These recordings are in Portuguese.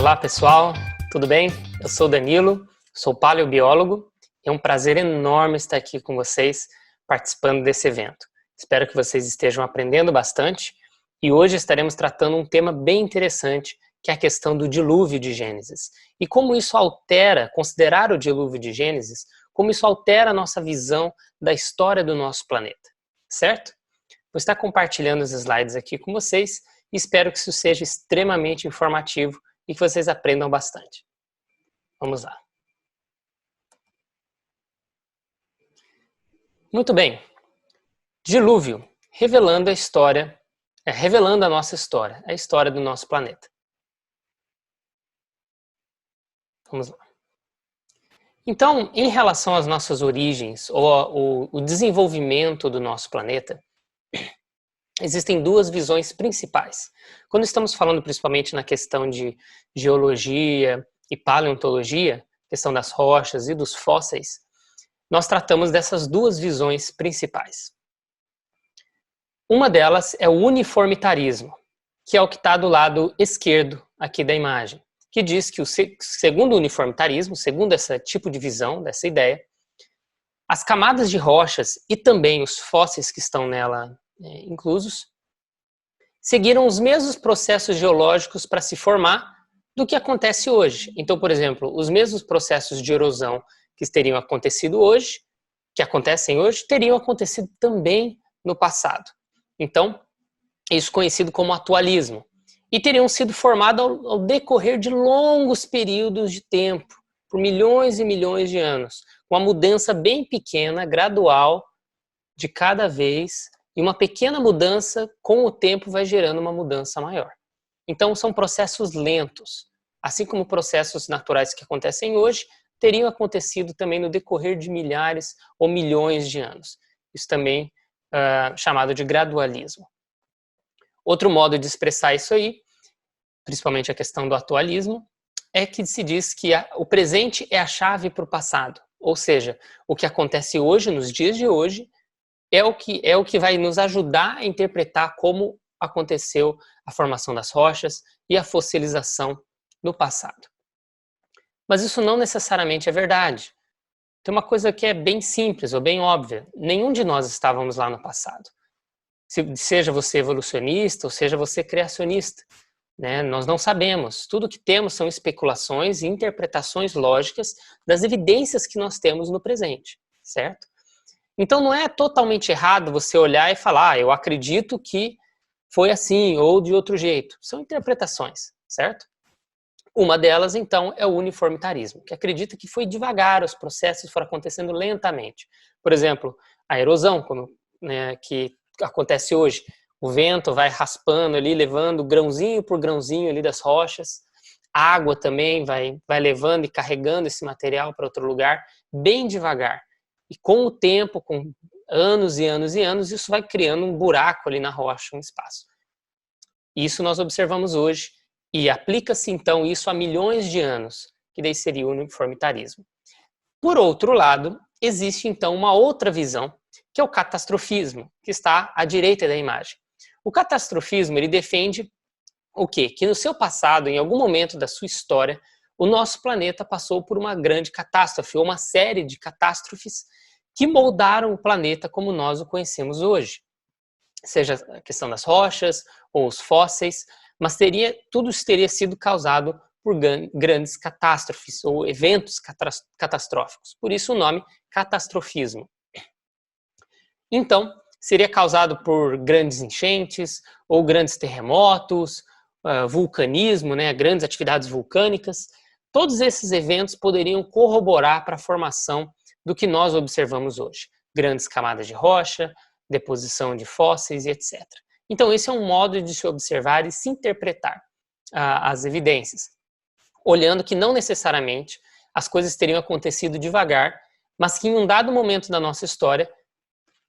Olá pessoal, tudo bem? Eu sou Danilo, sou paleobiólogo e é um prazer enorme estar aqui com vocês participando desse evento. Espero que vocês estejam aprendendo bastante e hoje estaremos tratando um tema bem interessante, que é a questão do dilúvio de Gênesis. E como isso altera, considerar o dilúvio de Gênesis, como isso altera a nossa visão da história do nosso planeta, certo? Vou estar compartilhando os slides aqui com vocês e espero que isso seja extremamente informativo e que vocês aprendam bastante. Vamos lá. Muito bem. Dilúvio, revelando a história, revelando a nossa história, a história do nosso planeta. Vamos lá. Então, em relação às nossas origens ou o desenvolvimento do nosso planeta, existem duas visões principais. Quando estamos falando principalmente na questão de geologia e paleontologia, questão das rochas e dos fósseis, nós tratamos dessas duas visões principais. Uma delas é o uniformitarismo, que é o que está do lado esquerdo aqui da imagem, que diz que segundo o uniformitarismo, segundo esse tipo de visão, dessa ideia, as camadas de rochas e também os fósseis que estão nela inclusos, seguiram os mesmos processos geológicos para se formar do que acontece hoje. Então, por exemplo, os mesmos processos de erosão que teriam acontecido hoje, que acontecem hoje, teriam acontecido também no passado. Então, isso conhecido como atualismo. E teriam sido formados ao decorrer de longos períodos de tempo, por milhões e milhões de anos, com uma mudança bem pequena, gradual, de cada vez. E uma pequena mudança, com o tempo, vai gerando uma mudança maior. Então, são processos lentos. Assim como processos naturais que acontecem hoje, teriam acontecido também no decorrer de milhares ou milhões de anos. Isso também chamado de gradualismo. Outro modo de expressar isso aí, principalmente a questão do atualismo, é que se diz que o presente é a chave para o passado. Ou seja, o que acontece hoje, nos dias de hoje, é o que vai nos ajudar a interpretar como aconteceu a formação das rochas e a fossilização no passado. Mas isso não necessariamente é verdade. Tem uma coisa que é bem simples ou bem óbvia. Nenhum de nós estávamos lá no passado. Seja você evolucionista ou seja você criacionista, né? Nós não sabemos. Tudo que temos são especulações e interpretações lógicas das evidências que nós temos no presente, certo? Então não é totalmente errado você olhar e falar, eu acredito que foi assim ou de outro jeito. São interpretações, certo? Uma delas, então, é o uniformitarismo, que acredita que foi devagar, os processos foram acontecendo lentamente. Por exemplo, a erosão, que acontece hoje. O vento vai raspando ali, levando grãozinho por grãozinho ali das rochas. A água também vai levando e carregando esse material para outro lugar, bem devagar. E com o tempo, com anos e anos e anos, isso vai criando um buraco ali na rocha, um espaço. Isso nós observamos hoje e aplica-se então isso a milhões de anos, que daí seria o uniformitarismo. Por outro lado, existe então uma outra visão, que é o catastrofismo, que está à direita da imagem. O catastrofismo, ele defende o quê? Que no seu passado, em algum momento da sua história, o nosso planeta passou por uma grande catástrofe, ou uma série de catástrofes que moldaram o planeta como nós o conhecemos hoje. Seja a questão das rochas ou os fósseis, mas tudo isso teria sido causado por grandes catástrofes ou eventos catastróficos. Por isso o nome catastrofismo. Então, seria causado por grandes enchentes ou grandes terremotos, vulcanismo, grandes atividades vulcânicas. Todos esses eventos poderiam corroborar para a formação do que nós observamos hoje. Grandes camadas de rocha, deposição de fósseis e etc. Então, esse é um modo de se observar e se interpretar as evidências, olhando que não necessariamente as coisas teriam acontecido devagar, mas que em um dado momento da nossa história,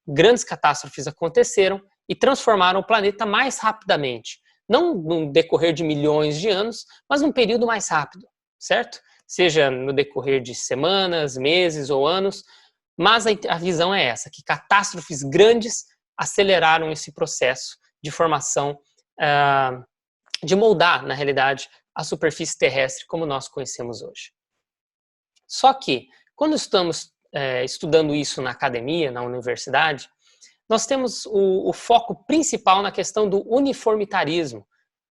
grandes catástrofes aconteceram e transformaram o planeta mais rapidamente. Não no decorrer de milhões de anos, mas num período mais rápido, certo? Seja no decorrer de semanas, meses ou anos, mas a visão é essa, que catástrofes grandes aceleraram esse processo de formação, de moldar, na realidade, a superfície terrestre como nós conhecemos hoje. Só que, quando estamos estudando isso na academia, na universidade, nós temos o foco principal na questão do uniformitarismo.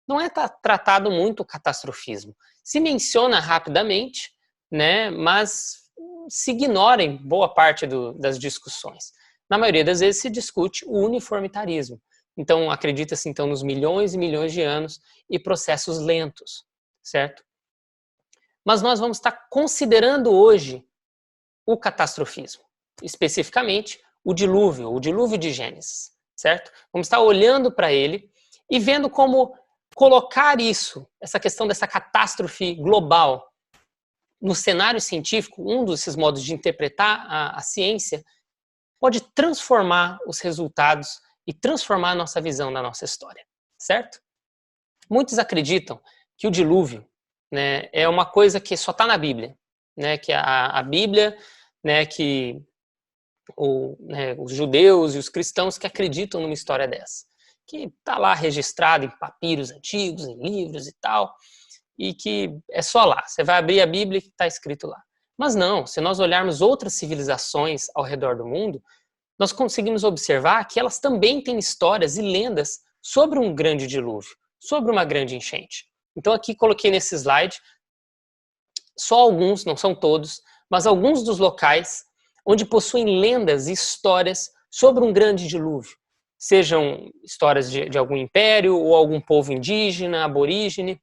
Não é tratado muito o catastrofismo. Se menciona rapidamente, né, mas se ignora em boa parte das discussões. Na maioria das vezes se discute o uniformitarismo. Então, acredita-se então nos milhões e milhões de anos e processos lentos, certo? Mas nós vamos estar considerando hoje o catastrofismo, especificamente o dilúvio de Gênesis, certo? Vamos estar olhando para ele e vendo como colocar isso, essa questão dessa catástrofe global, no cenário científico, um desses modos de interpretar a ciência, pode transformar os resultados e transformar a nossa visão da nossa história, certo? Muitos acreditam que o dilúvio, né, é uma coisa que só está na Bíblia, né, que a Bíblia, né, que os judeus e os cristãos que acreditam numa história dessa, que está lá registrado em papiros antigos, em livros e tal, e que é só lá. Você vai abrir a Bíblia e está escrito lá. Mas não, se nós olharmos outras civilizações ao redor do mundo, nós conseguimos observar que elas também têm histórias e lendas sobre um grande dilúvio, sobre uma grande enchente. Então aqui coloquei nesse slide só alguns, não são todos, mas alguns dos locais onde possuem lendas e histórias sobre um grande dilúvio. Sejam histórias de algum império ou algum povo indígena, aborígene.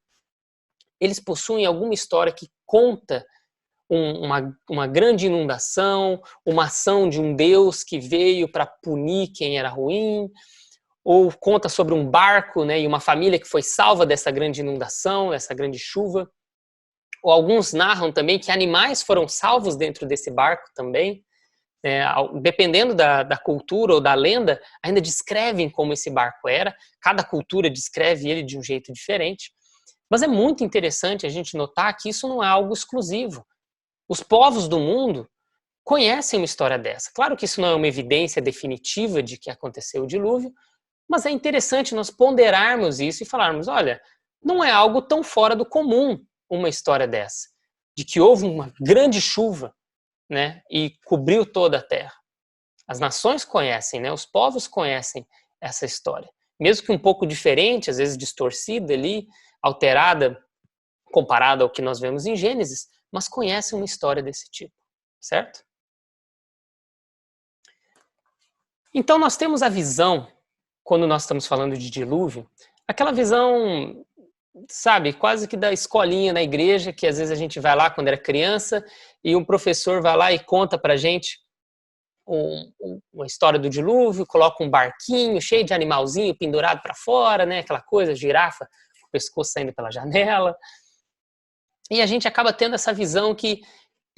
Eles possuem alguma história que conta uma grande inundação, uma ação de um Deus que veio para punir quem era ruim, ou conta sobre um barco, né, e uma família que foi salva dessa grande inundação, dessa grande chuva. Ou alguns narram também que animais foram salvos dentro desse barco também. Dependendo da cultura ou da lenda, ainda descrevem como esse barco era. Cada cultura descreve ele de um jeito diferente. Mas é muito interessante a gente notar que isso não é algo exclusivo. Os povos do mundo conhecem uma história dessa. Claro que isso não é uma evidência definitiva de que aconteceu o dilúvio, mas é interessante nós ponderarmos isso e falarmos, olha, não é algo tão fora do comum uma história dessa, de que houve uma grande chuva, né, e cobriu toda a terra. As nações conhecem, né, os povos conhecem essa história. Mesmo que um pouco diferente, às vezes distorcida ali, alterada, comparada ao que nós vemos em Gênesis, mas conhecem uma história desse tipo, certo? Então nós temos a visão, quando nós estamos falando de dilúvio, aquela visão, sabe, quase que da escolinha na igreja, que às vezes a gente vai lá quando era criança e um professor vai lá e conta pra gente uma história do dilúvio, coloca um barquinho cheio de animalzinho pendurado para fora, né, aquela coisa, girafa, o pescoço saindo pela janela. E a gente acaba tendo essa visão que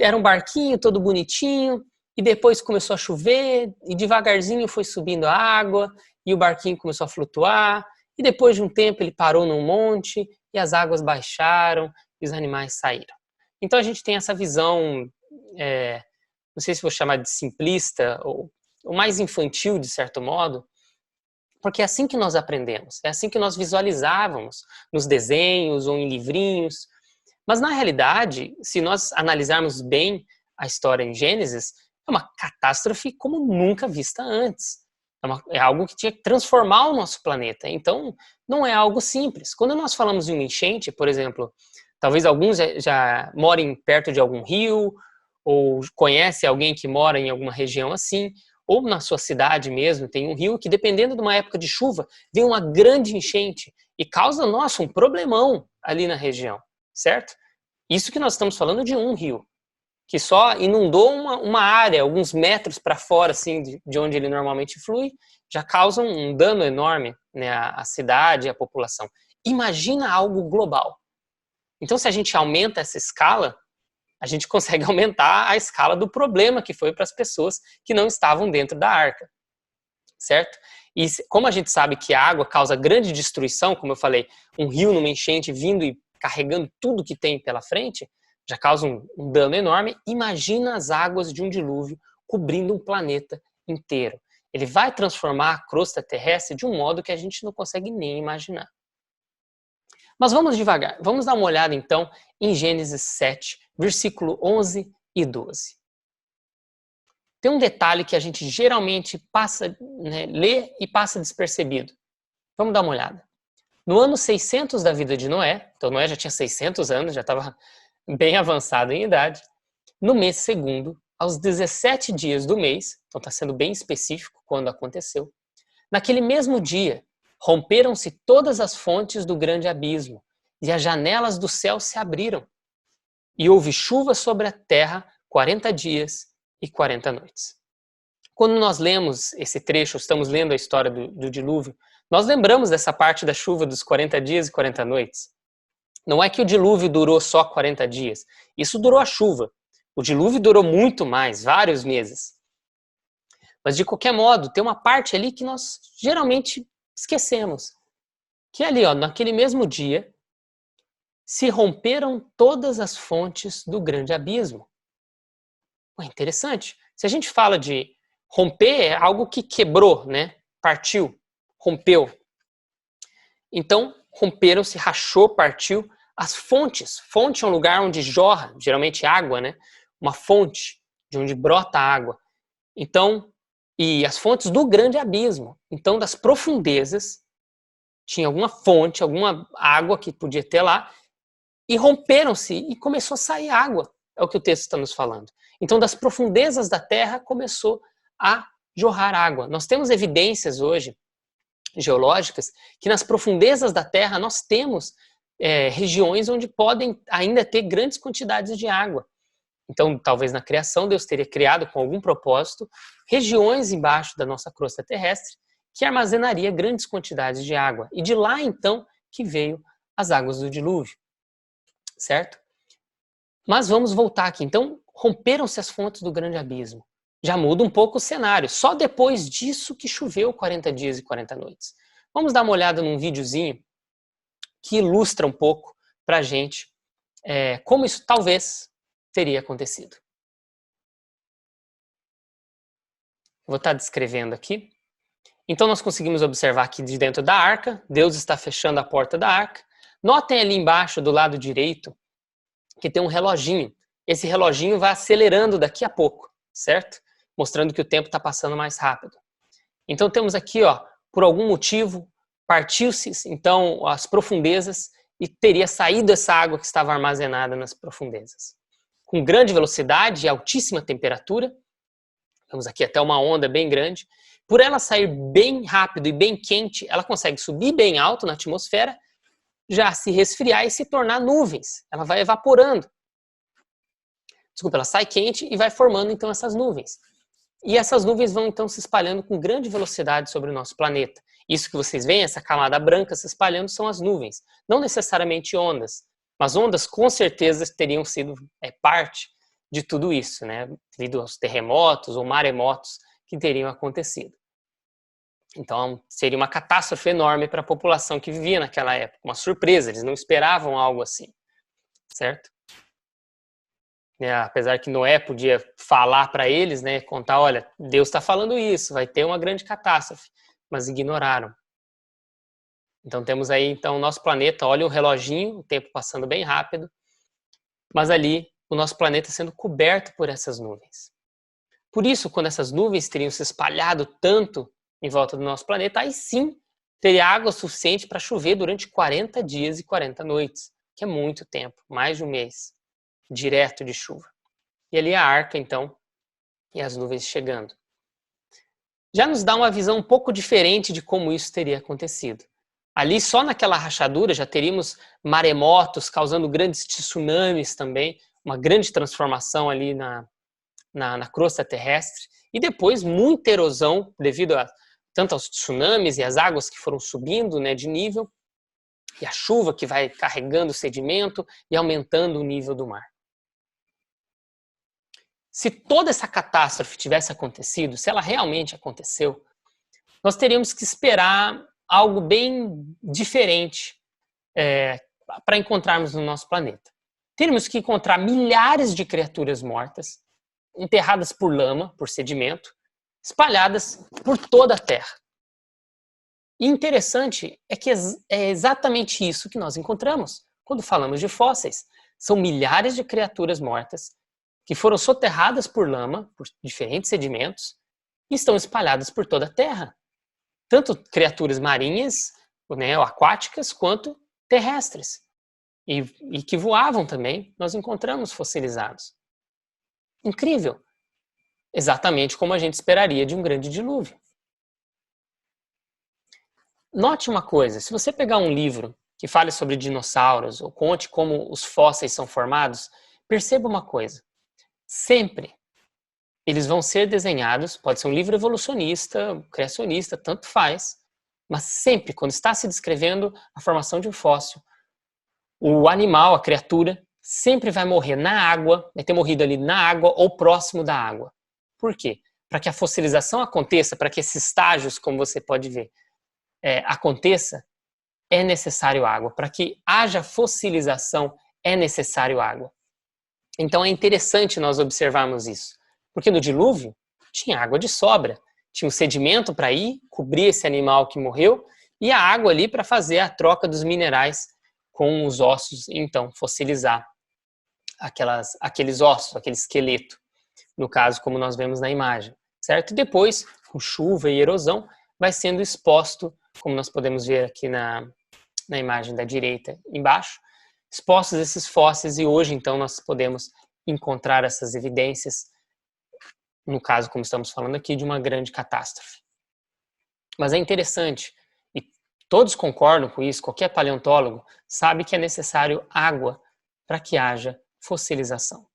era um barquinho todo bonitinho e depois começou a chover e devagarzinho foi subindo a água e o barquinho começou a flutuar e depois de um tempo ele parou num monte e as águas baixaram e os animais saíram. Então a gente tem essa visão, não sei se vou chamar de simplista ou mais infantil de certo modo, porque é assim que nós aprendemos, é assim que nós visualizávamos nos desenhos ou em livrinhos. Mas, na realidade, se nós analisarmos bem a história em Gênesis, é uma catástrofe como nunca vista antes. É algo que tinha que transformar o nosso planeta. Então, não é algo simples. Quando nós falamos de uma enchente, por exemplo, talvez alguns já morem perto de algum rio, ou conhece alguém que mora em alguma região assim, ou na sua cidade mesmo tem um rio que, dependendo de uma época de chuva, vem uma grande enchente e causa, nossa, um problemão ali na região. Certo? Isso que nós estamos falando de um rio, que só inundou uma área, alguns metros para fora assim, de onde ele normalmente flui, já causa um dano enorme, né, à cidade e à população. Imagina algo global. Então, se a gente aumenta essa escala, a gente consegue aumentar a escala do problema que foi para as pessoas que não estavam dentro da arca. Certo? E como a gente sabe que a água causa grande destruição, como eu falei, um rio numa enchente vindo e carregando tudo que tem pela frente, já causa um dano enorme. Imagina as águas de um dilúvio cobrindo um planeta inteiro. Ele vai transformar a crosta terrestre de um modo que a gente não consegue nem imaginar. Mas vamos devagar. Vamos dar uma olhada, então, em Gênesis 7, versículo 11 e 12. Tem um detalhe que a gente geralmente passa, né, lê e passa despercebido. Vamos dar uma olhada. No ano 600 da vida de Noé, então Noé já tinha 600 anos, já estava bem avançado em idade, no mês segundo, aos 17 dias do mês, então está sendo bem específico quando aconteceu, naquele mesmo dia, romperam-se todas as fontes do grande abismo, e as janelas do céu se abriram, e houve chuva sobre a terra 40 dias e 40 noites. Quando nós lemos esse trecho, estamos lendo a história do dilúvio, nós lembramos dessa parte da chuva dos 40 dias e 40 noites. Não é que o dilúvio durou só 40 dias, isso durou a chuva. O dilúvio durou muito mais, vários meses. Mas de qualquer modo, tem uma parte ali que nós geralmente esquecemos. Que ali, ó, naquele mesmo dia, se romperam todas as fontes do grande abismo. É interessante. Se a gente fala de romper, é algo que quebrou, né? Partiu, rompeu. Então, romperam-se, rachou, partiu as fontes. Fonte é um lugar onde jorra, geralmente água, né? Uma fonte de onde brota água. Então, e as fontes do grande abismo. Então, das profundezas, tinha alguma fonte, alguma água que podia ter lá, e romperam-se e começou a sair água. É o que o texto está nos falando. Então, das profundezas da terra começou a jorrar água. Nós temos evidências hoje, geológicas, que nas profundezas da terra nós temos regiões onde podem ainda ter grandes quantidades de água. Então, talvez na criação, Deus teria criado com algum propósito regiões embaixo da nossa crosta terrestre que armazenaria grandes quantidades de água. E de lá, então, que veio as águas do dilúvio. Certo? Mas vamos voltar aqui. Então, romperam-se as fontes do grande abismo. Já muda um pouco o cenário. Só depois disso que choveu 40 dias e 40 noites. Vamos dar uma olhada num videozinho que ilustra um pouco pra gente como isso talvez teria acontecido. Vou estar descrevendo aqui. Então nós conseguimos observar que de dentro da arca, Deus está fechando a porta da arca. Notem ali embaixo, do lado direito, que tem um reloginho. Esse reloginho vai acelerando daqui a pouco, certo? Mostrando que o tempo está passando mais rápido. Então temos aqui, ó, por algum motivo, partiu-se então as profundezas e teria saído essa água que estava armazenada nas profundezas. Com grande velocidade e altíssima temperatura, vamos aqui até uma onda bem grande, por ela sair bem rápido e bem quente, ela consegue subir bem alto na atmosfera, já se resfriar e se tornar nuvens. Ela vai evaporando. Desculpa, ela sai quente e vai formando então essas nuvens. E essas nuvens vão então se espalhando com grande velocidade sobre o nosso planeta. Isso que vocês veem, essa camada branca se espalhando, são as nuvens. Não necessariamente ondas, mas ondas com certeza teriam sido parte de tudo isso, né? Devido aos terremotos ou maremotos que teriam acontecido. Então, seria uma catástrofe enorme para a população que vivia naquela época. Uma surpresa, eles não esperavam algo assim, certo? Apesar que Noé podia falar para eles, né, contar, olha, Deus está falando isso, vai ter uma grande catástrofe, mas ignoraram. Então temos aí então o nosso planeta, olha o reloginho, o tempo passando bem rápido, mas ali o nosso planeta sendo coberto por essas nuvens. Por isso, quando essas nuvens teriam se espalhado tanto em volta do nosso planeta, aí sim teria água suficiente para chover durante 40 dias e 40 noites, que é muito tempo, mais de um mês, direto de chuva. E ali a arca, então, e as nuvens chegando. Já nos dá uma visão um pouco diferente de como isso teria acontecido. Ali, só naquela rachadura, já teríamos maremotos causando grandes tsunamis também, uma grande transformação ali na crosta terrestre, e depois muita erosão devido tanto aos tsunamis e as águas que foram subindo, né, de nível, e a chuva que vai carregando o sedimento e aumentando o nível do mar. Se toda essa catástrofe tivesse acontecido, se ela realmente aconteceu, nós teríamos que esperar algo bem diferente para encontrarmos no nosso planeta. Teríamos que encontrar milhares de criaturas mortas, enterradas por lama, por sedimento, espalhadas por toda a Terra. E interessante é que é exatamente isso que nós encontramos quando falamos de fósseis. São milhares de criaturas mortas que foram soterradas por lama, por diferentes sedimentos, e estão espalhadas por toda a Terra. Tanto criaturas marinhas, né, ou aquáticas, quanto terrestres. E que voavam também, nós encontramos fossilizados. Incrível! Exatamente como a gente esperaria de um grande dilúvio. Note uma coisa, se você pegar um livro que fale sobre dinossauros ou conte como os fósseis são formados, perceba uma coisa. Sempre eles vão ser desenhados, pode ser um livro evolucionista, criacionista, tanto faz, mas sempre, quando está se descrevendo a formação de um fóssil, o animal, a criatura, sempre vai morrer na água, vai ter morrido ali na água ou próximo da água. Por quê? Para que a fossilização aconteça, para que esses estágios, como você pode ver, aconteça, é necessário água. Para que haja fossilização, é necessário água. Então é interessante nós observarmos isso. Porque no dilúvio tinha água de sobra, tinha um sedimento para ir, cobrir esse animal que morreu, e a água ali para fazer a troca dos minerais com os ossos, então fossilizar aqueles ossos, aquele esqueleto, no caso como nós vemos na imagem, certo? E depois, com chuva e erosão, vai sendo exposto, como nós podemos ver aqui na imagem da direita embaixo, expostos esses fósseis, e hoje então nós podemos encontrar essas evidências, no caso, como estamos falando aqui, de uma grande catástrofe. Mas é interessante, e todos concordam com isso, qualquer paleontólogo sabe que é necessário água para que haja fossilização.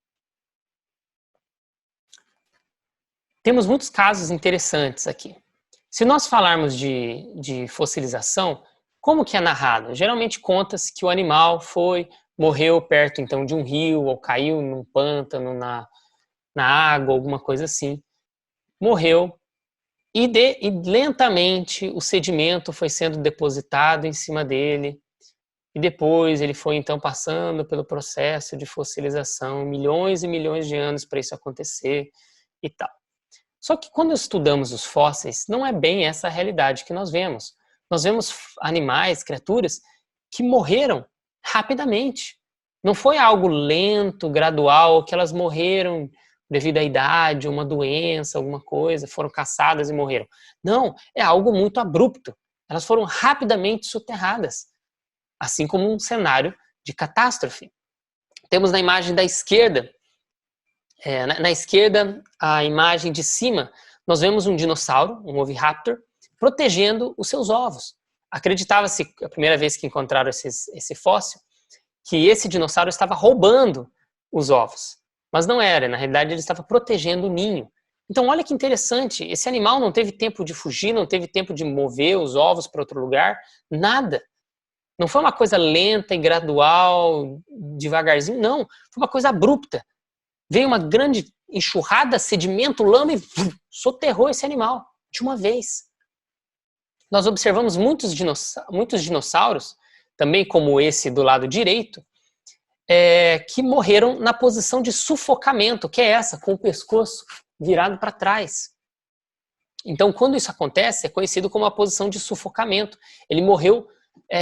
Temos muitos casos interessantes aqui. Se nós falarmos de fossilização, como que é narrado? Geralmente conta-se que o animal morreu perto então de um rio, ou caiu num pântano, na água, alguma coisa assim. Morreu e lentamente o sedimento foi sendo depositado em cima dele, e depois ele foi então passando pelo processo de fossilização, milhões e milhões de anos para isso acontecer e tal. Só que quando estudamos os fósseis, não é bem essa a realidade que nós vemos. Nós vemos animais, criaturas que morreram rapidamente. Não foi algo lento, gradual, que elas morreram devido à idade, uma doença, alguma coisa, foram caçadas e morreram. Não, é algo muito abrupto. Elas foram rapidamente soterradas, assim como um cenário de catástrofe. Temos na imagem da esquerda, na esquerda, a imagem de cima, nós vemos um dinossauro, um oviraptor, protegendo os seus ovos. Acreditava-se, a primeira vez que encontraram esse fóssil, que esse dinossauro estava roubando os ovos. Mas não era, na realidade ele estava protegendo o ninho. Então olha que interessante, esse animal não teve tempo de fugir, não teve tempo de mover os ovos para outro lugar, nada. Não foi uma coisa lenta e gradual, devagarzinho, não. Foi uma coisa abrupta. Veio uma grande enxurrada, sedimento, lama e soterrou esse animal de uma vez. Nós observamos muitos dinossauros, também como esse do lado direito, que morreram na posição de sufocamento, que é essa, com o pescoço virado para trás. Então, quando isso acontece, é conhecido como a posição de sufocamento. Ele morreu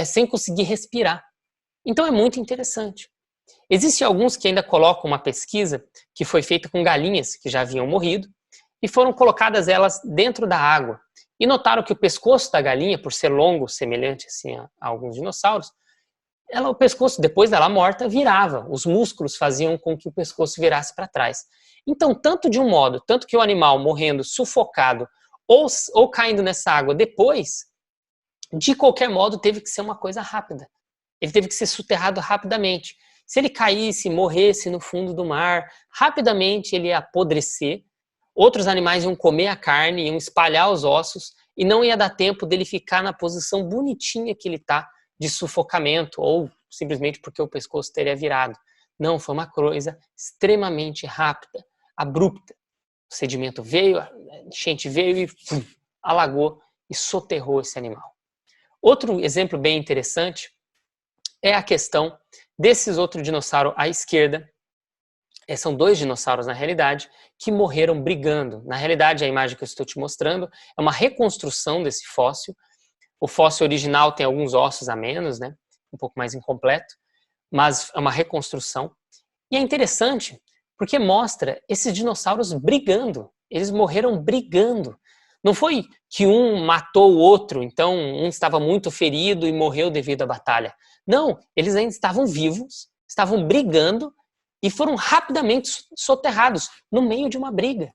sem conseguir respirar. Então, é muito interessante. Existem alguns que ainda colocam uma pesquisa que foi feita com galinhas que já haviam morrido e foram colocadas elas dentro da água. E notaram que o pescoço da galinha, por ser longo, semelhante assim, a alguns dinossauros, o pescoço, depois dela morta, virava. Os músculos faziam com que o pescoço virasse para trás. Então, tanto de um modo, tanto que o animal morrendo sufocado ou caindo nessa água depois, de qualquer modo, teve que ser uma coisa rápida. Ele teve que ser soterrado rapidamente. Se ele caísse, morresse no fundo do mar, rapidamente ele ia apodrecer, outros animais iam comer a carne, iam espalhar os ossos, e não ia dar tempo dele ficar na posição bonitinha que ele está, de sufocamento, ou simplesmente porque o pescoço teria virado. Não, foi uma coisa extremamente rápida, abrupta. O sedimento veio, a enchente veio e alagou e soterrou esse animal. Outro exemplo bem interessante é a questão desses outros dinossauros à esquerda. São dois dinossauros, na realidade, que morreram brigando. Na realidade, a imagem que eu estou te mostrando é uma reconstrução desse fóssil, O fóssil original tem alguns ossos a menos, né? Um pouco mais incompleto, mas é uma reconstrução. E é interessante porque mostra esses dinossauros brigando. Eles morreram brigando. Não foi que um matou o outro, então um estava muito ferido e morreu devido à batalha. Não, eles ainda estavam vivos, estavam brigando e foram rapidamente soterrados no meio de uma briga.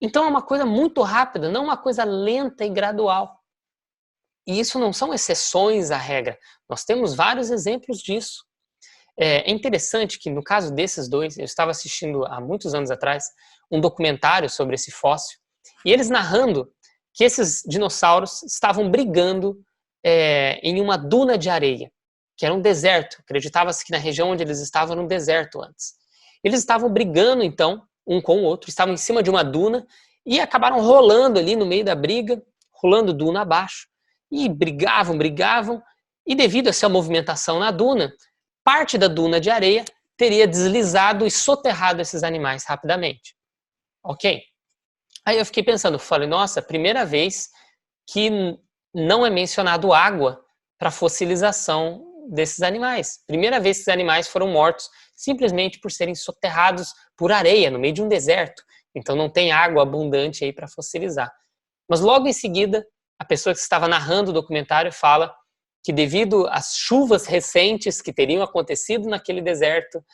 Então é uma coisa muito rápida, não uma coisa lenta e gradual. E isso não são exceções à regra. Nós temos vários exemplos disso. É interessante que no caso desses dois, eu estava assistindo há muitos anos atrás um documentário sobre esse fóssil, e eles narrando que esses dinossauros estavam brigando em uma duna de areia, que era um deserto. Acreditava-se que na região onde eles estavam era um deserto antes. Eles estavam brigando então, um com o outro, estavam em cima de uma duna e acabaram rolando ali no meio da briga, rolando duna abaixo, e brigavam, e devido a essa movimentação na duna, parte da duna de areia teria deslizado e soterrado esses animais rapidamente. Ok? Aí eu fiquei pensando, falei, nossa, primeira vez que não é mencionado água para fossilização desses animais. Primeira vez que os animais foram mortos simplesmente por serem soterrados por areia no meio de um deserto. Então não tem água abundante aí para fossilizar. Mas logo em seguida, a pessoa que estava narrando o documentário fala que devido às chuvas recentes que teriam acontecido naquele deserto,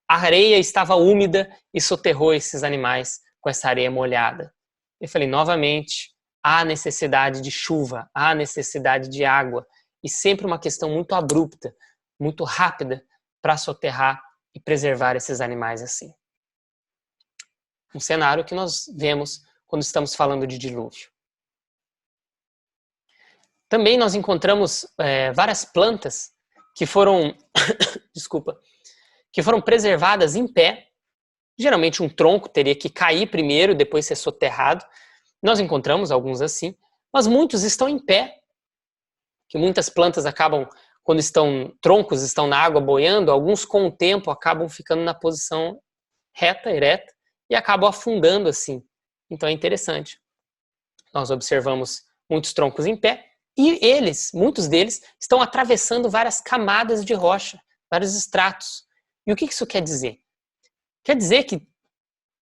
a areia estava úmida e soterrou esses animais com essa areia molhada. Eu falei, novamente, há necessidade de chuva, há necessidade de água, e sempre uma questão muito abrupta, muito rápida, para soterrar e preservar esses animais assim. Um cenário que nós vemos quando estamos falando de dilúvio. Também nós encontramos várias plantas que foram, que foram preservadas em pé. Geralmente um tronco teria que cair primeiro, depois ser soterrado. Nós encontramos alguns assim, mas muitos estão em pé, que muitas plantas acabam, quando troncos estão na água boiando, alguns com o tempo acabam ficando na posição reta, ereta, e acabam afundando assim. Então é interessante. Nós observamos muitos troncos em pé, e muitos deles, estão atravessando várias camadas de rocha, vários estratos. E o que isso quer dizer? Quer dizer que,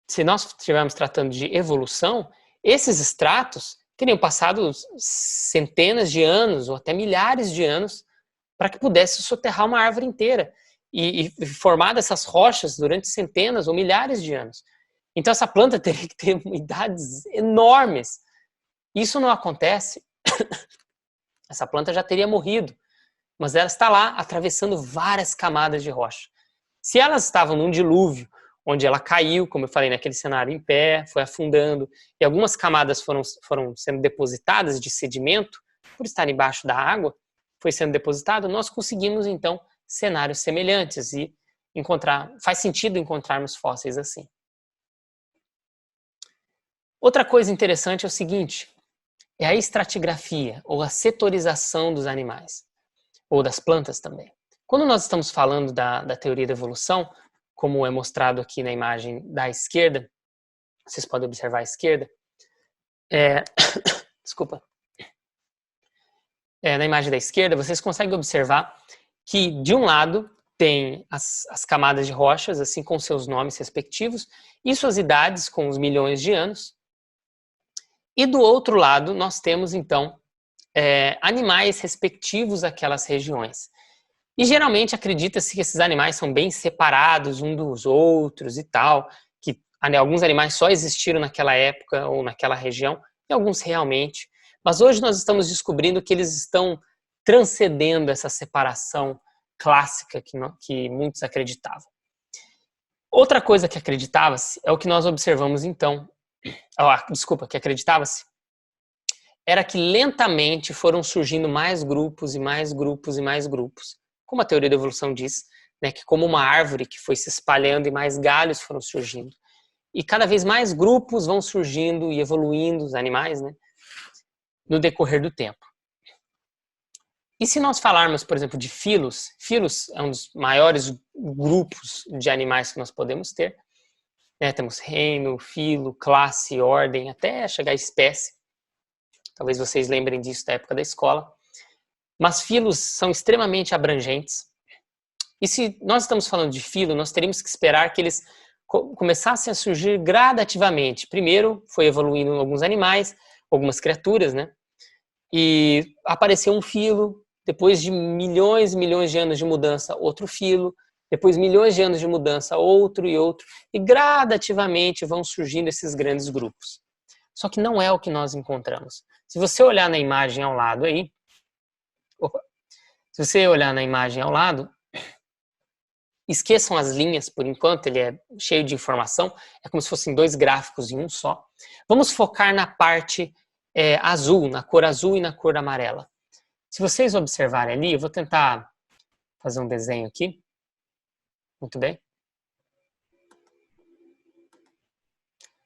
se nós estivermos tratando de evolução, esses estratos teriam passado centenas de anos ou até milhares de anos para que pudesse soterrar uma árvore inteira e formar essas rochas durante centenas ou milhares de anos. Então essa planta teria que ter idades enormes. Isso não acontece. Essa planta já teria morrido, mas ela está lá atravessando várias camadas de rocha. Se elas estavam num dilúvio, onde ela caiu, como eu falei, naquele cenário em pé, foi afundando, e algumas camadas foram sendo depositadas de sedimento, por estar embaixo da água, foi sendo depositado, nós conseguimos, então, cenários semelhantes e faz sentido encontrarmos fósseis assim. Outra coisa interessante é o seguinte, é a estratigrafia, ou a setorização dos animais, ou das plantas também. Quando nós estamos falando da teoria da evolução, como é mostrado aqui na imagem da esquerda, vocês podem observar à esquerda, desculpa, na imagem da esquerda, vocês conseguem observar que de um lado tem as camadas de rochas, assim com seus nomes respectivos, e suas idades com os milhões de anos, e do outro lado nós temos então animais respectivos àquelas regiões. E geralmente acredita-se que esses animais são bem separados uns dos outros e tal, que alguns animais só existiram naquela época ou naquela região, e alguns realmente. Mas hoje nós estamos descobrindo que eles estão transcendendo essa separação clássica que muitos acreditavam. Outra coisa que acreditava-se é o que nós observamos então, que acreditava-se, era que lentamente foram surgindo mais grupos e mais grupos e mais grupos. Como a teoria da evolução diz, né, que como uma árvore que foi se espalhando e mais galhos foram surgindo. E cada vez mais grupos vão surgindo e evoluindo, os animais, né, no decorrer do tempo. E se nós falarmos, por exemplo, de filos é um dos maiores grupos de animais que nós podemos ter. Né, temos reino, filo, classe, ordem, até chegar à espécie. Talvez vocês lembrem disso da época da escola. Mas filos são extremamente abrangentes. E se nós estamos falando de filo, nós teríamos que esperar que eles começassem a surgir gradativamente. Primeiro foi evoluindo alguns animais, algumas criaturas, né? E apareceu um filo, depois de milhões e milhões de anos de mudança, outro filo, depois milhões de anos de mudança, outro e outro, e gradativamente vão surgindo esses grandes grupos. Só que não é o que nós encontramos. Se você olhar na imagem ao lado aí, se você olhar na imagem ao lado, esqueçam as linhas por enquanto, ele é cheio de informação, é como se fossem dois gráficos em um só. Vamos focar na parte azul, na cor azul e na cor amarela. Se vocês observarem ali, eu vou tentar fazer um desenho aqui. Muito bem.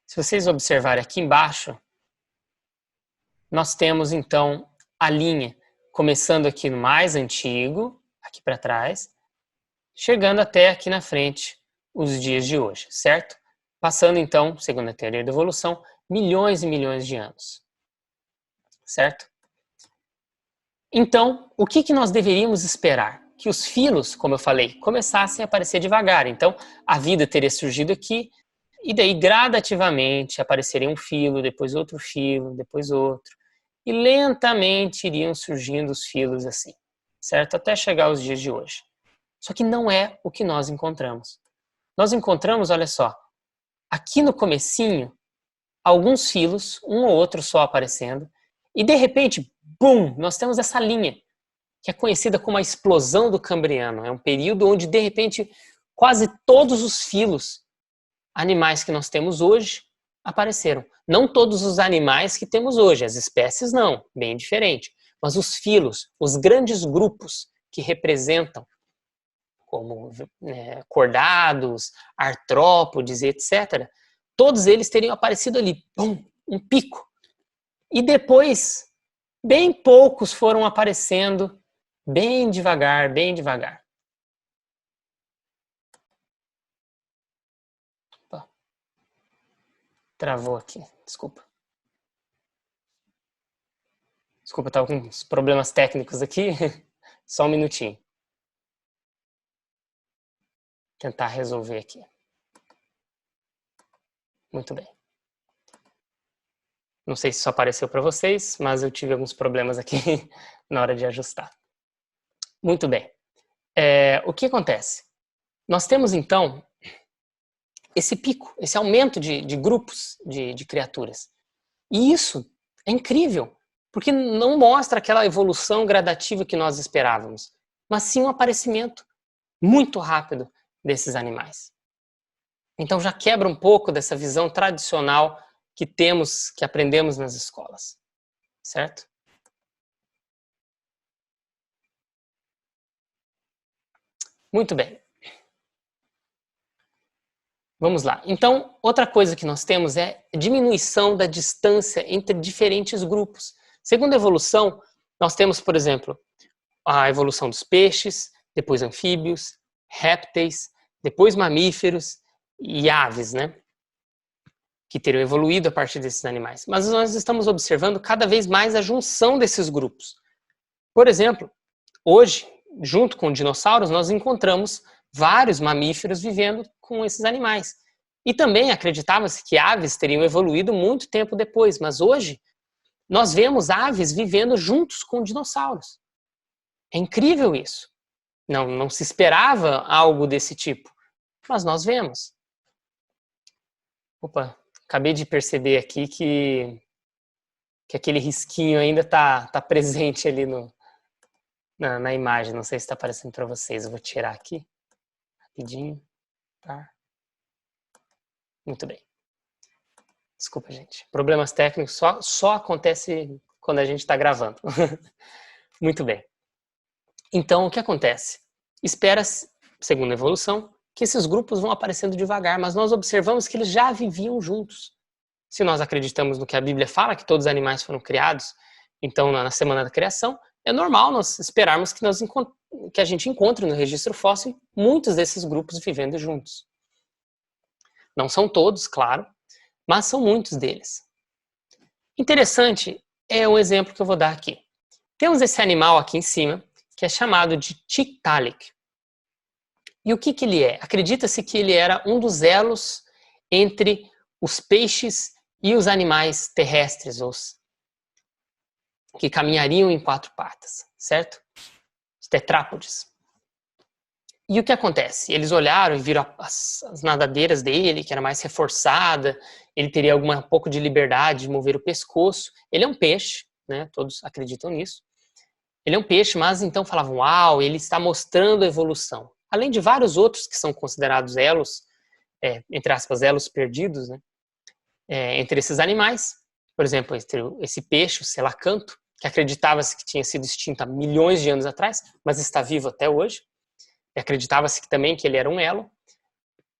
Se vocês observarem aqui embaixo, nós temos então a linha começando aqui no mais antigo, aqui para trás, chegando até aqui na frente os dias de hoje, certo? Passando então, segundo a teoria da evolução, milhões e milhões de anos, certo? Então, o que nós deveríamos esperar? Que os filos, como eu falei, começassem a aparecer devagar. Então, a vida teria surgido aqui, e daí gradativamente apareceria um filo, depois outro filo, depois outro. E lentamente iriam surgindo os filos assim, certo? Até chegar aos dias de hoje. Só que não é o que nós encontramos. Nós encontramos, olha só, aqui no comecinho, alguns filos, um ou outro só aparecendo, e de repente, bum, nós temos essa linha, que é conhecida como a explosão do Cambriano. É um período onde, de repente, quase todos os filos animais que nós temos hoje apareceram. Não todos os animais que temos hoje, as espécies não, bem diferente. Mas os filos, os grandes grupos que representam, como cordados, artrópodes, etc., todos eles teriam aparecido ali, pum, um pico. E depois, bem poucos foram aparecendo, bem devagar, bem devagar. Opa. Travou aqui, desculpa. Desculpa, estava com uns problemas técnicos aqui. Só um minutinho. Tentar resolver aqui. Muito bem. Não sei se isso apareceu para vocês, mas eu tive alguns problemas aqui na hora de ajustar. Muito bem. O que acontece? Nós temos, então, esse pico, esse aumento de grupos de criaturas. E isso é incrível, porque não mostra aquela evolução gradativa que nós esperávamos, mas sim um aparecimento muito rápido desses animais. Então já quebra um pouco dessa visão tradicional que temos, que aprendemos nas escolas, certo? Muito bem. Vamos lá. Então, outra coisa que nós temos é a diminuição da distância entre diferentes grupos. Segundo a evolução, nós temos, por exemplo, a evolução dos peixes, depois anfíbios, répteis, depois mamíferos e aves, né? Que teriam evoluído a partir desses animais. Mas nós estamos observando cada vez mais a junção desses grupos. Por exemplo, hoje, junto com dinossauros, nós encontramos vários mamíferos vivendo com esses animais. E também acreditava-se que aves teriam evoluído muito tempo depois, mas hoje nós vemos aves vivendo juntos com dinossauros. É incrível isso. Não se esperava algo desse tipo, mas nós vemos. Opa, acabei de perceber aqui que aquele risquinho ainda está presente ali na imagem. Não sei se está aparecendo para vocês. Eu vou tirar aqui rapidinho. Tá. Muito bem. Desculpa, gente. Problemas técnicos só acontece quando a gente está gravando. Muito bem. Então, o que acontece? Espera-se, segundo a evolução, que esses grupos vão aparecendo devagar, mas nós observamos que eles já viviam juntos. Se nós acreditamos no que a Bíblia fala, que todos os animais foram criados, então na semana da criação, é normal nós esperarmos que a gente encontre no registro fóssil muitos desses grupos vivendo juntos. Não são todos, claro, mas são muitos deles. Interessante é o exemplo que eu vou dar aqui. Temos esse animal aqui em cima, que é chamado de Tiktaalik. E o que ele é? Acredita-se que ele era um dos elos entre os peixes e os animais terrestres, os que caminhariam em 4 patas, certo? Os tetrápodes. E o que acontece? Eles olharam e viram as nadadeiras dele, que era mais reforçada, ele teria um pouco de liberdade de mover o pescoço. Ele é um peixe, né? Todos acreditam nisso. Ele é um peixe, mas então falavam, uau, ele está mostrando a evolução. Além de vários outros que são considerados elos, entre aspas, elos perdidos, né? Entre esses animais. Por exemplo, entre esse peixe, o selacanto, que acreditava-se que tinha sido extinto há milhões de anos atrás, mas está vivo até hoje. E acreditava-se também que ele era um elo.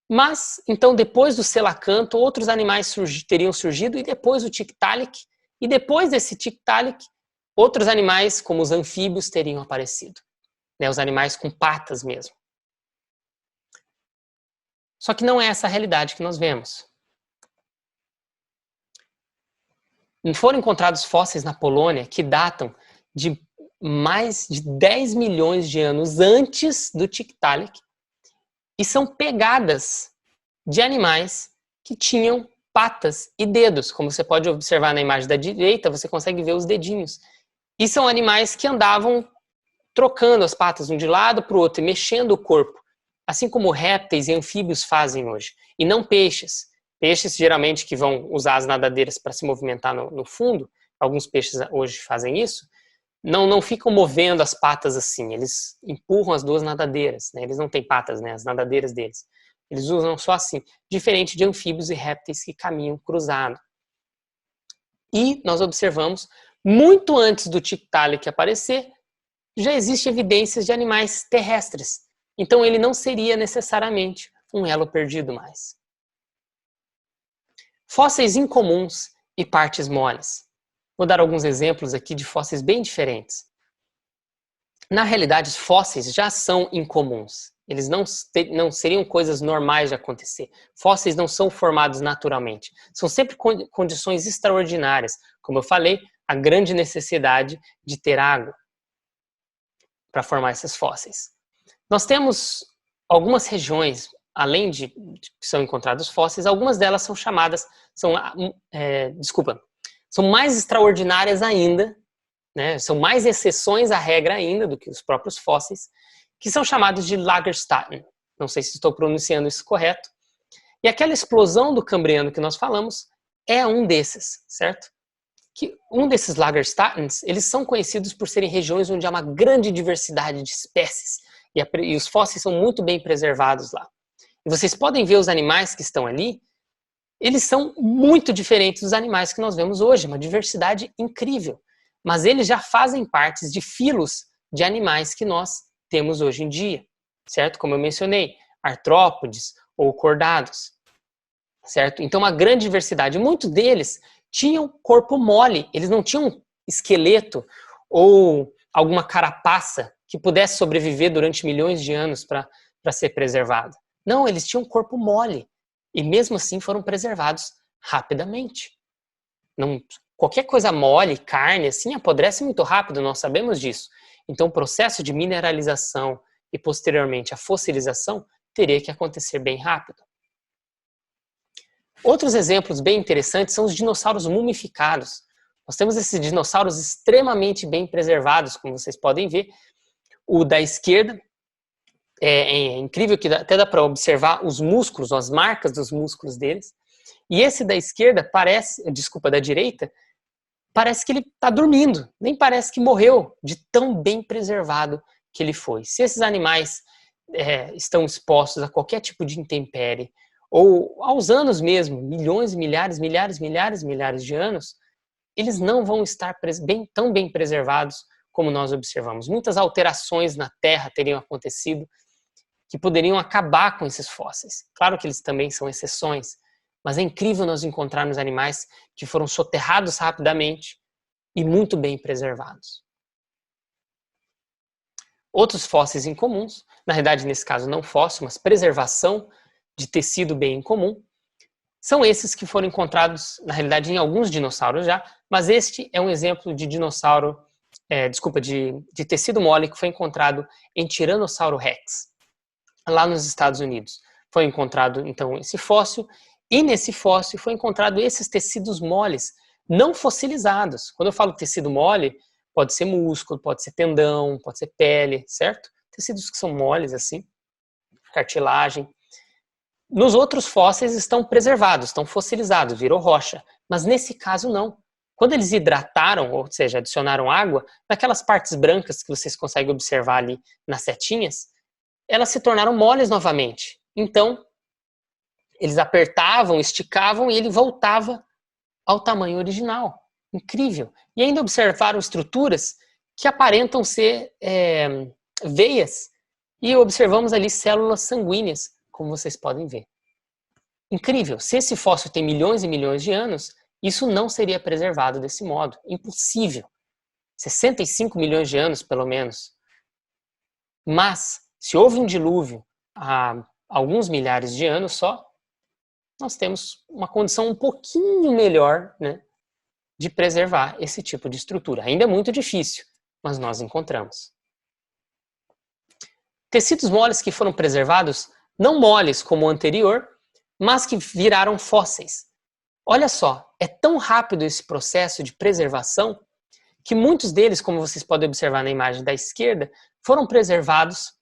Mas, então, depois do selacanto, outros animais teriam surgido, e depois o Tiktaalik, e depois desse Tiktaalik, outros animais, como os anfíbios, teriam aparecido. Né, os animais com patas mesmo. Só que não é essa a realidade que nós vemos. Foram encontrados fósseis na Polônia que datam de mais de 10 milhões de anos antes do Tiktaalik, e são pegadas de animais que tinham patas e dedos. Como você pode observar na imagem da direita, você consegue ver os dedinhos. E são animais que andavam trocando as patas um de lado para o outro e mexendo o corpo, assim como répteis e anfíbios fazem hoje, e não peixes. Peixes, geralmente, que vão usar as nadadeiras para se movimentar no fundo, alguns peixes hoje fazem isso, não ficam movendo as patas assim, eles empurram as 2 nadadeiras, né? Eles não têm patas, né? As nadadeiras deles. Eles usam só assim, diferente de anfíbios e répteis que caminham cruzado. E nós observamos, muito antes do Tiktaalik aparecer, já existem evidências de animais terrestres. Então ele não seria necessariamente um elo perdido mais. Fósseis incomuns e partes moles. Vou dar alguns exemplos aqui de fósseis bem diferentes. Na realidade, os fósseis já são incomuns. Eles não seriam coisas normais de acontecer. Fósseis não são formados naturalmente. São sempre condições extraordinárias. Como eu falei, a grande necessidade de ter água para formar esses fósseis. Nós temos algumas regiões, além de que são encontrados fósseis, algumas delas são chamadas, são mais extraordinárias ainda, né? São mais exceções à regra ainda do que os próprios fósseis, que são chamados de Lagerstätten. Não sei se estou pronunciando isso correto. E aquela explosão do Cambriano que nós falamos é um desses, certo? Que um desses Lagerstättens, eles são conhecidos por serem regiões onde há uma grande diversidade de espécies e os fósseis são muito bem preservados lá. E vocês podem ver os animais que estão ali, eles são muito diferentes dos animais que nós vemos hoje, uma diversidade incrível. Mas eles já fazem parte de filos de animais que nós temos hoje em dia, certo? Como eu mencionei, artrópodes ou cordados, certo? Então, uma grande diversidade. Muitos deles tinham corpo mole, eles não tinham esqueleto ou alguma carapaça que pudesse sobreviver durante milhões de anos para ser preservada. Não, eles tinham corpo mole e mesmo assim foram preservados rapidamente. Qualquer coisa mole, carne, assim, apodrece muito rápido, nós sabemos disso. Então, o processo de mineralização e, posteriormente, a fossilização teria que acontecer bem rápido. Outros exemplos bem interessantes são os dinossauros mumificados. Nós temos esses dinossauros extremamente bem preservados, como vocês podem ver. O da esquerda, é incrível que até dá para observar os músculos, as marcas dos músculos deles. E esse da esquerda da direita, parece que ele está dormindo, nem parece que morreu, de tão bem preservado que ele foi. Se esses animais estão expostos a qualquer tipo de intempérie, ou aos anos mesmo, milhões, milhares de anos, eles não vão estar tão bem preservados como nós observamos. Muitas alterações na Terra teriam acontecido que poderiam acabar com esses fósseis. Claro que eles também são exceções, mas é incrível nós encontrarmos animais que foram soterrados rapidamente e muito bem preservados. Outros fósseis incomuns, na realidade nesse caso não fóssil, mas preservação de tecido bem incomum, são esses que foram encontrados, na realidade, em alguns dinossauros já, mas este é um exemplo de dinossauro, de tecido mole que foi encontrado em Tiranossauro Rex, lá nos Estados Unidos. Foi encontrado, então, esse fóssil, e nesse fóssil foi encontrado esses tecidos moles, não fossilizados. Quando eu falo tecido mole, pode ser músculo, pode ser tendão, pode ser pele, certo? Tecidos que são moles, assim, cartilagem. Nos outros fósseis estão preservados, estão fossilizados, virou rocha. Mas nesse caso não. Quando eles hidrataram, ou seja, adicionaram água, naquelas partes brancas que vocês conseguem observar ali nas setinhas, elas se tornaram moles novamente. Então, eles apertavam, esticavam e ele voltava ao tamanho original. Incrível. E ainda observaram estruturas que aparentam ser veias. E observamos ali células sanguíneas, como vocês podem ver. Incrível. Se esse fóssil tem milhões e milhões de anos, isso não seria preservado desse modo. Impossível. 65 milhões de anos, pelo menos. Mas, se houve um dilúvio há alguns milhares de anos só, nós temos uma condição um pouquinho melhor, né, de preservar esse tipo de estrutura. Ainda é muito difícil, mas nós encontramos. Tecidos moles que foram preservados, não moles como o anterior, mas que viraram fósseis. Olha só, é tão rápido esse processo de preservação que muitos deles, como vocês podem observar na imagem da esquerda, foram preservados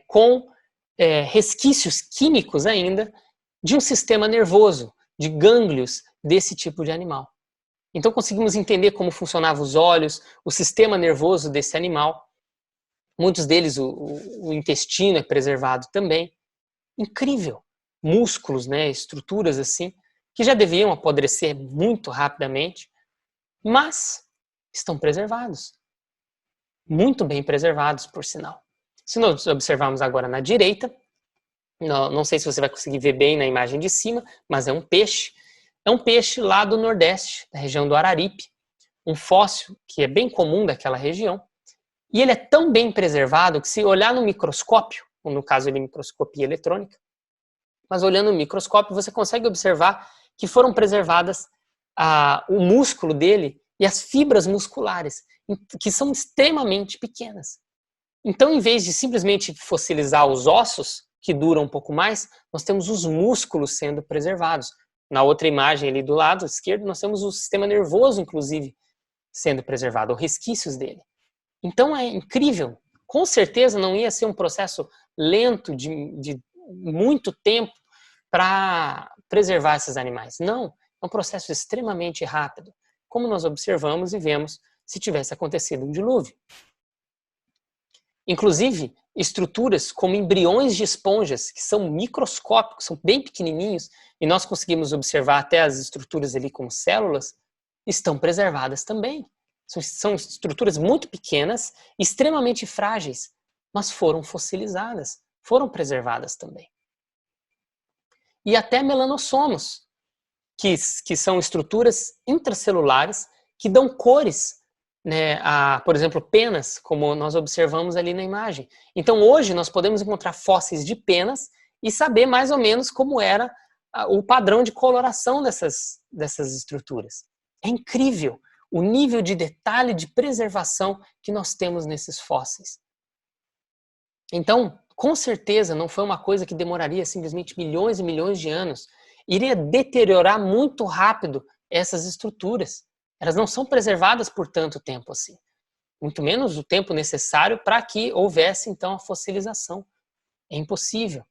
com resquícios químicos ainda de um sistema nervoso, de gânglios desse tipo de animal. Então conseguimos entender como funcionavam os olhos, o sistema nervoso desse animal. Muitos deles, o intestino é preservado também. Incrível! Músculos, né, estruturas assim, que já deviam apodrecer muito rapidamente, mas estão preservados. Muito bem preservados, por sinal. Se nós observarmos agora na direita, não sei se você vai conseguir ver bem na imagem de cima, mas é um peixe. É um peixe lá do Nordeste, da região do Araripe, um fóssil que é bem comum daquela região. E ele é tão bem preservado que se olhar no microscópio, ou no caso ele é microscopia eletrônica, mas olhando no microscópio você consegue observar que foram preservadas o músculo dele e as fibras musculares, que são extremamente pequenas. Então, em vez de simplesmente fossilizar os ossos, que duram um pouco mais, nós temos os músculos sendo preservados. Na outra imagem ali do lado esquerdo, nós temos o sistema nervoso, inclusive, sendo preservado, ou resquícios dele. Então é incrível. Com certeza não ia ser um processo lento de muito tempo para preservar esses animais. Não, é um processo extremamente rápido, como nós observamos e vemos se tivesse acontecido um dilúvio. Inclusive, estruturas como embriões de esponjas, que são microscópicos, são bem pequenininhos, e nós conseguimos observar até as estruturas ali como células, estão preservadas também. São estruturas muito pequenas, extremamente frágeis, mas foram fossilizadas, foram preservadas também. E até melanossomos, que são estruturas intracelulares que dão cores, né, por exemplo, penas, como nós observamos ali na imagem. Então hoje nós podemos encontrar fósseis de penas e saber mais ou menos como era o padrão de coloração dessas estruturas. É incrível o nível de detalhe de preservação que nós temos nesses fósseis. Então, com certeza não foi uma coisa que demoraria simplesmente milhões e milhões de anos. Iria deteriorar muito rápido essas estruturas. Elas não são preservadas por tanto tempo assim. Muito menos o tempo necessário para que houvesse, então, a fossilização. É impossível.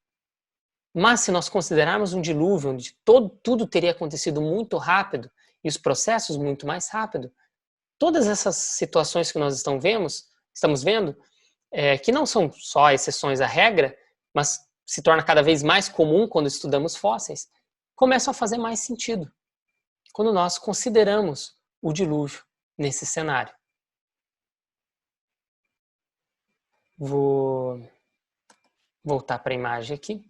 Mas se nós considerarmos um dilúvio onde tudo teria acontecido muito rápido e os processos muito mais rápido, todas essas situações que nós estamos vendo, que não são só exceções à regra, mas se torna cada vez mais comum quando estudamos fósseis, começam a fazer mais sentido quando nós consideramos o dilúvio nesse cenário. Vou voltar para a imagem aqui.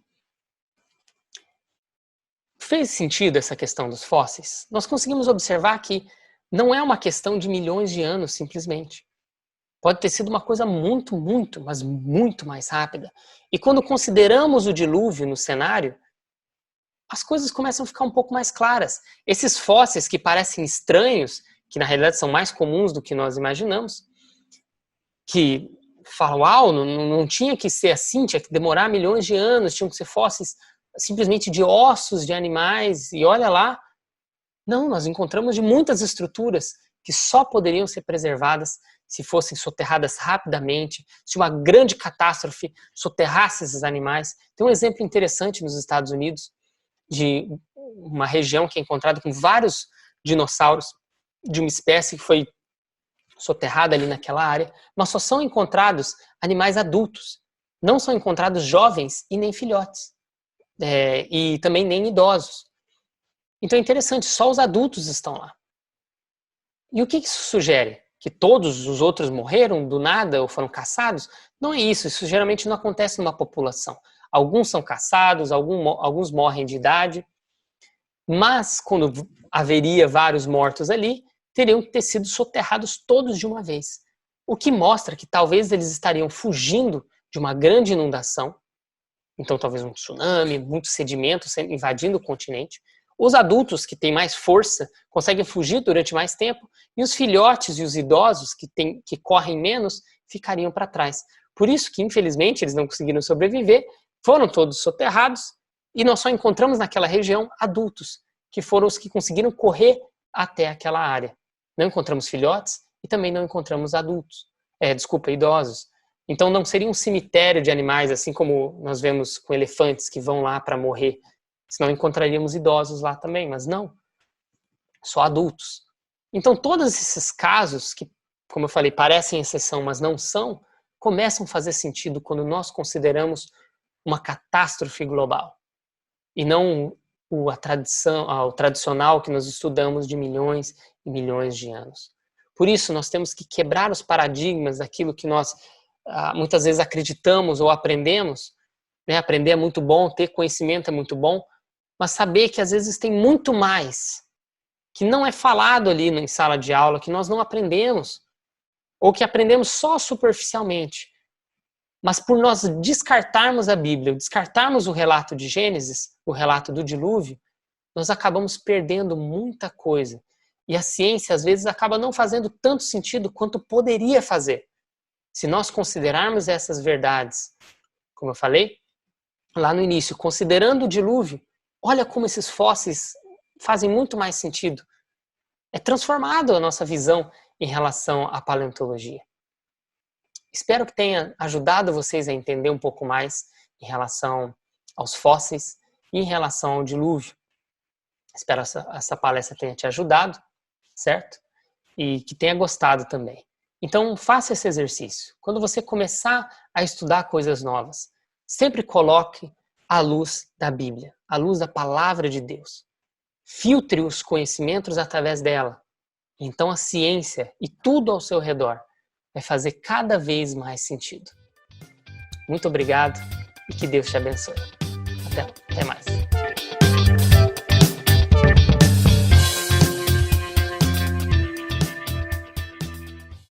Fez sentido essa questão dos fósseis? Nós conseguimos observar que não é uma questão de milhões de anos, simplesmente. Pode ter sido uma coisa muito, muito, mas muito mais rápida. E quando consideramos o dilúvio no cenário, as coisas começam a ficar um pouco mais claras. Esses fósseis que parecem estranhos, que na realidade são mais comuns do que nós imaginamos, que falam, uau, não tinha que ser assim, tinha que demorar milhões de anos, tinham que ser fósseis simplesmente de ossos de animais, e olha lá, não, nós encontramos de muitas estruturas que só poderiam ser preservadas se fossem soterradas rapidamente, se uma grande catástrofe soterrasse esses animais. Tem um exemplo interessante nos Estados Unidos, de uma região que é encontrada com vários dinossauros de uma espécie que foi soterrada ali naquela área, mas só são encontrados animais adultos. Não são encontrados jovens e nem filhotes. E também nem idosos. Então é interessante, só os adultos estão lá. E o que isso sugere? Que todos os outros morreram do nada ou foram caçados? Não é isso, isso geralmente não acontece numa população. Alguns são caçados, alguns morrem de idade, mas quando haveria vários mortos ali, teriam que ter sido soterrados todos de uma vez. O que mostra que talvez eles estariam fugindo de uma grande inundação, então talvez um tsunami, muito sedimento invadindo o continente. Os adultos, que têm mais força, conseguem fugir durante mais tempo, e os filhotes e os idosos, que correm menos, ficariam para trás. Por isso que, infelizmente, eles não conseguiram sobreviver, foram todos soterrados, e nós só encontramos naquela região adultos, que foram os que conseguiram correr até aquela área. Não encontramos filhotes e também não encontramos idosos. Então não seria um cemitério de animais, assim como nós vemos com elefantes que vão lá para morrer. Senão encontraríamos idosos lá também, mas não. Só adultos. Então todos esses casos, que, como eu falei, parecem exceção, mas não são, começam a fazer sentido quando nós consideramos uma catástrofe global. E não o tradicional que nós estudamos de milhões e milhões de anos. Por isso, nós temos que quebrar os paradigmas daquilo que nós muitas vezes acreditamos ou aprendemos. Aprender é muito bom, ter conhecimento é muito bom, mas saber que às vezes tem muito mais que não é falado ali em sala de aula, que nós não aprendemos, ou que aprendemos só superficialmente. Mas por nós descartarmos a Bíblia, descartarmos o relato de Gênesis, o relato do dilúvio, nós acabamos perdendo muita coisa. E a ciência, às vezes, acaba não fazendo tanto sentido quanto poderia fazer. Se nós considerarmos essas verdades, como eu falei lá no início, considerando o dilúvio, olha como esses fósseis fazem muito mais sentido. É transformado a nossa visão em relação à paleontologia. Espero que tenha ajudado vocês a entender um pouco mais em relação aos fósseis e em relação ao dilúvio. Espero essa palestra tenha te ajudado, certo? E que tenha gostado também. Então, faça esse exercício. Quando você começar a estudar coisas novas, sempre coloque a luz da Bíblia, a luz da palavra de Deus. Filtre os conhecimentos através dela. Então, a ciência e tudo ao seu redor vai fazer cada vez mais sentido. Muito obrigado e que Deus te abençoe. Até mais.